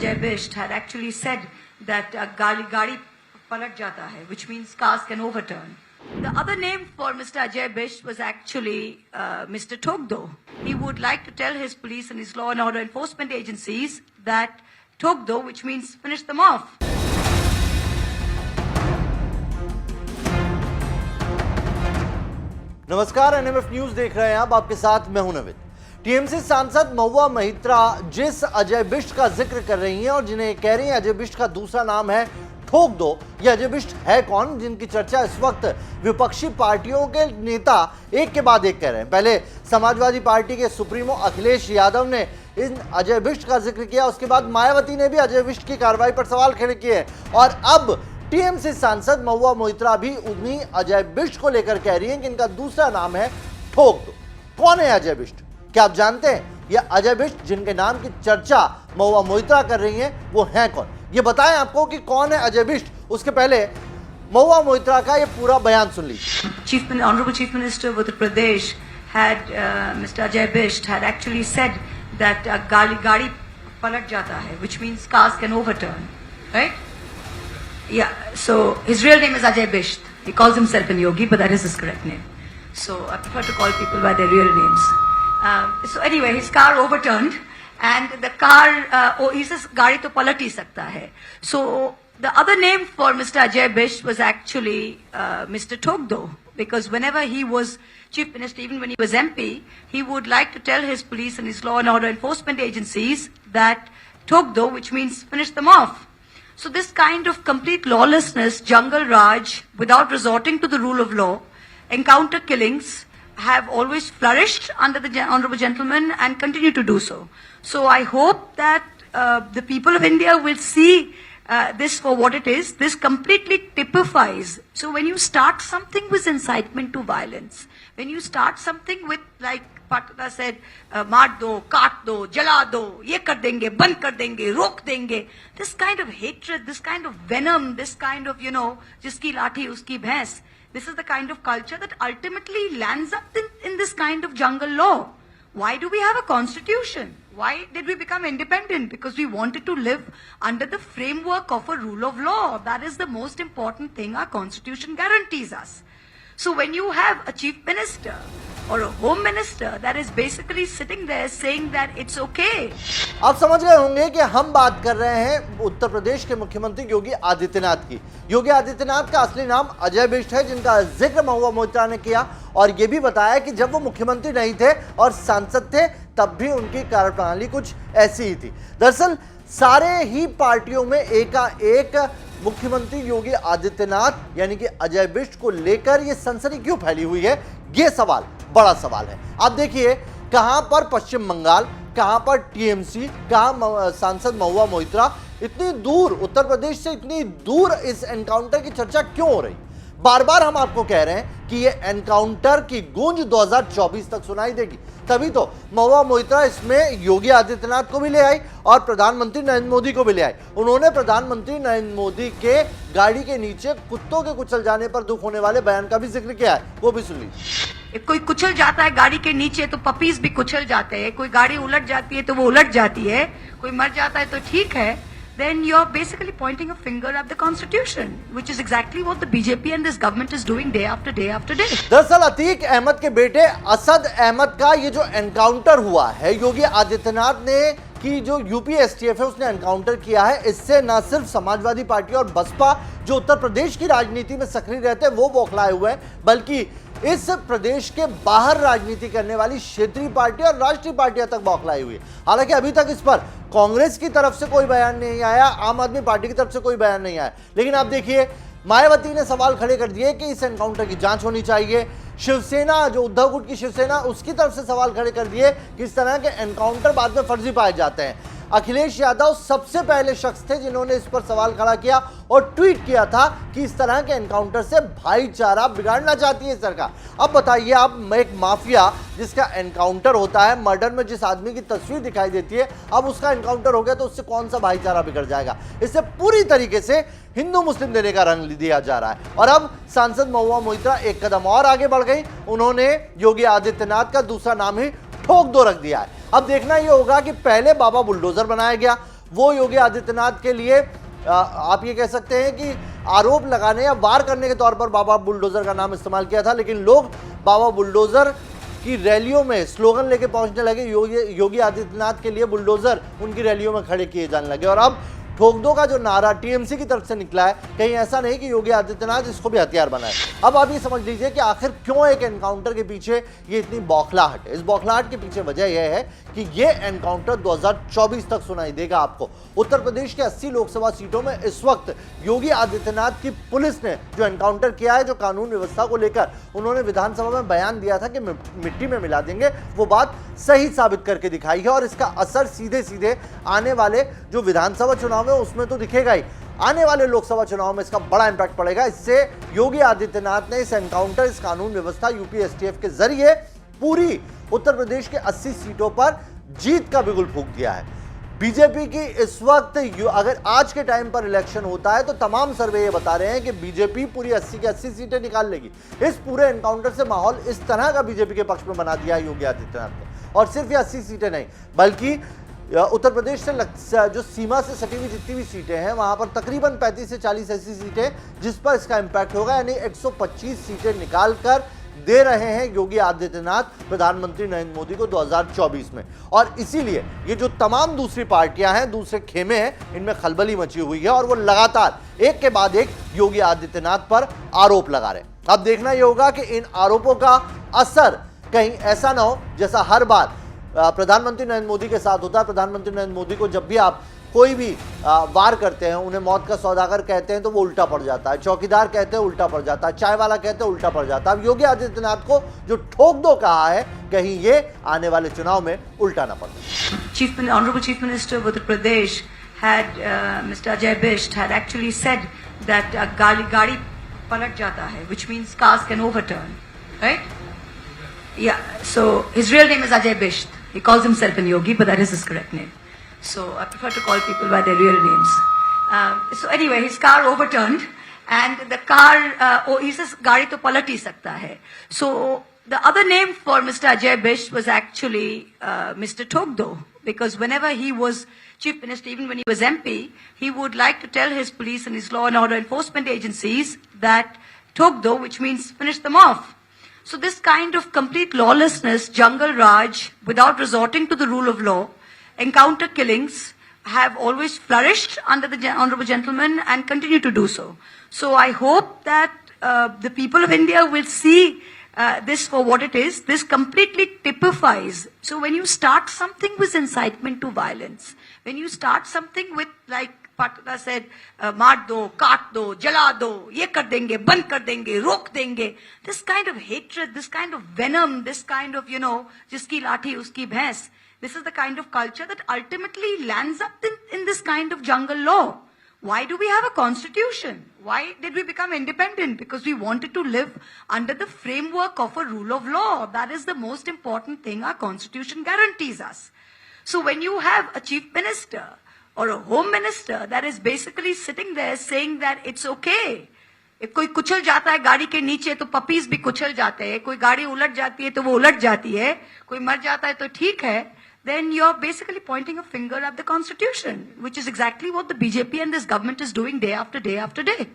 Ajay Bisht had actually said that gadi palat jata hai, which means cars can overturn. The other name for Mr. Ajay Bisht was actually Mr. Togdo. He would like to tell his police and his law and order enforcement agencies that Togdo, which means finish them off. नमस्कार, NMF news देख रहे हैं आप, आपके साथ मैं हूं Naveed. TMC सांसद महुआ मोइत्रा जिस अजय बिष्ट का जिक्र कर रही हैं और जिन्हें कह रही हैं अजय बिष्ट का दूसरा नाम है ठोक दो, ये अजय बिष्ट है कौन, जिनकी चर्चा इस वक्त विपक्षी पार्टियों के नेता एक के बाद एक कर रहे हैं। पहले समाजवादी पार्टी के सुप्रीमो अखिलेश यादव ने इन अजय बिष्ट का जिक्र किया, उसके बाद मायावती ने भी अजय बिष्ट की कार्रवाई पर सवाल खड़े किए और अब टीएमसी सांसद महुआ मोइत्रा भी उन्हीं अजय बिष्ट को लेकर कह रही हैं कि इनका दूसरा नाम है ठोक दो। कौन है अजय बिष्ट, क्या आप जानते हैं? ये अजय बिष्ट जिनके नाम की चर्चा महुआ मोइत्रा कर रही हैं वो हैं कौन, ये बताएं आपको कि कौन है अजय बिष्ट। उसके पहले महुआ मोइत्रा का ये पूरा बयान सुन लीजिए। Honorable Chief Minister of Uttar Pradesh had Mr. Ajay Bisht had actually said that gadi palat jata hai, which means cars can overturn, right? Yeah, so his real name is Ajay Bisht. He calls himself an yogi, but that is his correct name. So I prefer to call people by their real names. So anyway, his car overturned and the car, he says, gadi to palat hi sakta hai. So the other name for Mr. Ajay Bisht was actually Mr. Togdo, because whenever he was Chief Minister, even when he was MP, he would like to tell his police and his law and order enforcement agencies that Togdo, which means finish them off. So this kind of complete lawlessness, jungle raj, without resorting to the rule of law, encounter killings have always flourished under the honorable gentleman and continue to do so. So I hope that the people of India will see this for what it is. This completely typifies. So when you start something with incitement to violence, when you start something with, like Patna said, मार दो, काट दो, जला दो, ये कर देंगे, बंद कर देंगे, रोक देंगे. This kind of hatred, this kind of venom, this kind of, जिसकी लाठी उसकी भैंस. This is the kind of culture that ultimately lands up in this kind of jungle law. Why do we have a constitution? Why did we become independent? Because we wanted to live under the framework of a rule of law. That is the most important thing our constitution guarantees us. So when you have a chief minister or a home minister that is basically sitting there saying that it's okay. आप समझ गए होंगे कि हम बात कर रहे हैं उत्तर प्रदेश के मुख्यमंत्री योगी आदित्यनाथ की। योगी आदित्यनाथ का असली नाम अजय बिष्ट है, जिनका जिक्र महुआ मोइत्रा ने किया और ये भी बताया कि जब वो मुख्यमंत्री नहीं थे और सांसद थे तब भी उनकी कार्यप्रणाली कुछ ऐसी ही थी। दरअसल सारे ही पार्टियों में एकाएक मुख्यमंत्री योगी आदित्यनाथ यानी कि अजय बिष्ट को लेकर ये सनसनी क्यों फैली हुई है, ये सवाल बड़ा सवाल है। आप देखिए कहां पर पश्चिम बंगाल, कहां पर टीएमसी, कहां सांसद महुआ मोइत्रा, इतनी दूर उत्तर प्रदेश से इतनी दूर इस एनकाउंटर की चर्चा क्यों हो रही। बार बार हम आपको कह रहे हैं कि ये एनकाउंटर की गूंज 2024 तक सुनाई देगी, तभी तो महुआ मोइत्रा इसमें योगी आदित्यनाथ को भी ले आई और प्रधानमंत्री नरेंद्र मोदी को भी ले आई। उन्होंने प्रधानमंत्री नरेंद्र मोदी के गाड़ी के नीचे कुत्तों के कुचल जाने पर दुख होने वाले बयान का भी जिक्र किया है, वो भी सुन लीजिए। कोई कुचल जाता है गाड़ी के नीचे तो पपीज भी कुचल जाते हैं, कोई गाड़ी उलट जाती है तो वो उलट जाती है, कोई मर जाता है तो ठीक है। Then you're basically pointing a finger at the constitution, which is exactly what the BJP and this government is doing day after day after day. दरअसल अतीक अहमद के बेटे असद अहमद का ये जो एनकाउंटर हुआ है, योगी आदित्यनाथ ने कि जो यूपी एसटीएफ है उसने एनकाउंटर किया है, इससे न सिर्फ समाजवादी पार्टी और बसपा जो उत्तर प्रदेश की राजनीति में सक्रिय रहते हैं वो बौखलाए हुए हैं, बल्कि इस प्रदेश के बाहर राजनीति करने वाली क्षेत्रीय पार्टी और राष्ट्रीय पार्टियां तक बौखलाई हुई है। हालांकि अभी तक इस पर कांग्रेस की तरफ से कोई बयान नहीं आया, आम आदमी पार्टी की तरफ से कोई बयान नहीं आया, लेकिन आप देखिए मायावती ने सवाल खड़े कर दिए कि इस एनकाउंटर की जांच होनी चाहिए। शिवसेना जो उद्धव गुट की शिवसेना उसकी तरफ से सवाल खड़े कर दिए कि इस तरह के एनकाउंटर बाद में फर्जी पाए जाते हैं। अखिलेश यादव सबसे पहले शख्स थे जिन्होंने इस पर सवाल खड़ा किया और ट्वीट किया था कि इस तरह के एनकाउंटर से भाईचारा बिगाड़ना चाहती है सरकार। अब बताइए आप, एक माफिया जिसका एनकाउंटर होता है, मर्डर में जिस आदमी की तस्वीर दिखाई देती है, अब उसका एनकाउंटर हो गया तो उससे कौन सा भाईचारा बिगड़ जाएगा। इससे पूरी तरीके से हिंदू मुस्लिम देने का रंग दिया जा रहा है। और अब सांसद महुआ मोइत्रा एक कदम और आगे बढ़ गई, उन्होंने योगी आदित्यनाथ का दूसरा नाम ही ठोक दो रख दिया है। अब देखना यह होगा कि पहले बाबा बुलडोजर बनाया गया, वो योगी आदित्यनाथ के लिए आप ये कह सकते हैं कि आरोप लगाने या वार करने के तौर पर बाबा बुलडोजर का नाम इस्तेमाल किया था, लेकिन लोग बाबा बुलडोजर की रैलियों में स्लोगन लेके पहुंचने लगे। योगी आदित्यनाथ के लिए बुलडोजर उनकी रैलियों में खड़े किए जाने लगे। और अब ठोक दो का जो नारा टीएमसी की तरफ से निकला है, कहीं ऐसा नहीं कि योगी आदित्यनाथ इसको भी हथियार बनाए। अब आप ये समझ लीजिए कि आखिर क्यों एक एनकाउंटर के पीछे ये इतनी बौखलाहट है। इस बौखलाहट के पीछे वजह यह है कि ये एनकाउंटर 2024 तक सुनाई देगा आपको। उत्तर प्रदेश के 80 लोकसभा सीटों में इस वक्त योगी आदित्यनाथ की पुलिस ने जो एनकाउंटर किया है, जो कानून व्यवस्था को लेकर उन्होंने विधानसभा में बयान दिया था कि मिट्टी में मिला देंगे, वो बात सही साबित करके दिखाई है। और इसका असर सीधे सीधे आने वाले जो विधानसभा चुनाव है उसमें तो दिखेगा ही, आने वाले लोकसभा चुनाव में इसका बड़ा इंपैक्ट पड़ेगा। इससे योगी आदित्यनाथ ने इस एनकाउंटर, इस कानून व्यवस्था यूपी एसटीएफ के जरिए पूरी उत्तर प्रदेश के 80 सीटों पर जीत का बिगुल फूंक दिया है। बीजेपी की इस वक्त अगर आज के टाइम पर इलेक्शन होता है तो तमाम सर्वे ये बता रहे हैं कि बीजेपी पूरी 80 की 80 सीटें निकाल लेगी। इस पूरे एनकाउंटर से माहौल इस तरह का बीजेपी के पक्ष में बना दिया है योगी आदित्यनाथ ने। और सिर्फ ये 80 सीटें नहीं, बल्कि उत्तर प्रदेश से जो सीमा से सटी हुई जितनी भी सीटें हैं वहां पर तकरीबन 35 से 40 ऐसी सीटें जिस पर इसका इंपैक्ट होगा, यानी 125 सीटें निकालकर दे रहे हैं योगी आदित्यनाथ प्रधानमंत्री नरेंद्र मोदी को 2024 में। और इसीलिए ये जो तमाम दूसरी पार्टियां हैं, दूसरे खेमे हैं, इनमें खलबली मची हुई है और वो लगातार एक के बाद एक योगी आदित्यनाथ पर आरोप लगा रहे हैं। अब देखना यह होगा कि इन आरोपों का असर कहीं ऐसा ना हो जैसा हर बार प्रधानमंत्री नरेंद्र मोदी के साथ होता है। प्रधानमंत्री नरेंद्र मोदी को जब भी आप कोई भी वार करते हैं, उन्हें मौत का सौदागर कहते हैं तो वो उल्टा पड़ जाता है, चौकीदार कहते हैं उल्टा पड़ जाता है, चाय वाला कहते हैं उल्टा पड़ जाता है। अब योगी आदित्यनाथ को जो ठोक दो कहा है, कहीं ये आने वाले चुनाव में उल्टा ना पड़े। Honorable Chief Minister of Uttar Pradesh had Mr. Ajay Bisht had actually said that गाड़ी पलट जाता है, which means cars can overturn, right? Yeah. So his real name is Ajay Bisht. He calls himself an yogi, but that is his correct name. So I prefer to call people by their real names. So anyway, his car overturned, and the car, he says, "Gaadi to palat hi sakta hai." So the other name for Mr. Ajay Bisht was actually Mr. Togdo, because whenever he was Chief Minister, even when he was MP, he would like to tell his police and his law and order enforcement agencies that Togdo, which means finish them off. So this kind of complete lawlessness, jungle raj, without resorting to the rule of law, encounter killings have always flourished under the honorable gentleman and continue to do so. So I hope that the people of India will see this for what it is. This completely typifies. So when you start something with incitement to violence, when you start something with, like Patna said, मार दो, काट दो, जला दो, ये कर देंगे, बंद कर देंगे, रोक देंगे. This kind of hatred, this kind of venom, this kind of, जिसकी लाठी उसकी भैंस. This is the kind of culture that ultimately lands up in this kind of jungle law. Why do we have a constitution? Why did we become independent? Because we wanted to live under the framework of a rule of law. That is the most important thing our constitution guarantees us. So when you have a chief minister or a home minister that is basically sitting there saying that it's okay. कोई कुचल जाता है गाड़ी के नीचे तो puppies भी कुचल जाते हैं, कोई गाड़ी उलट जाती है तो वो उलट जाती है, कोई मर जाता है तो ठीक है, then you're basically pointing a finger at the constitution, which is exactly what the BJP and this government is doing day after day after day.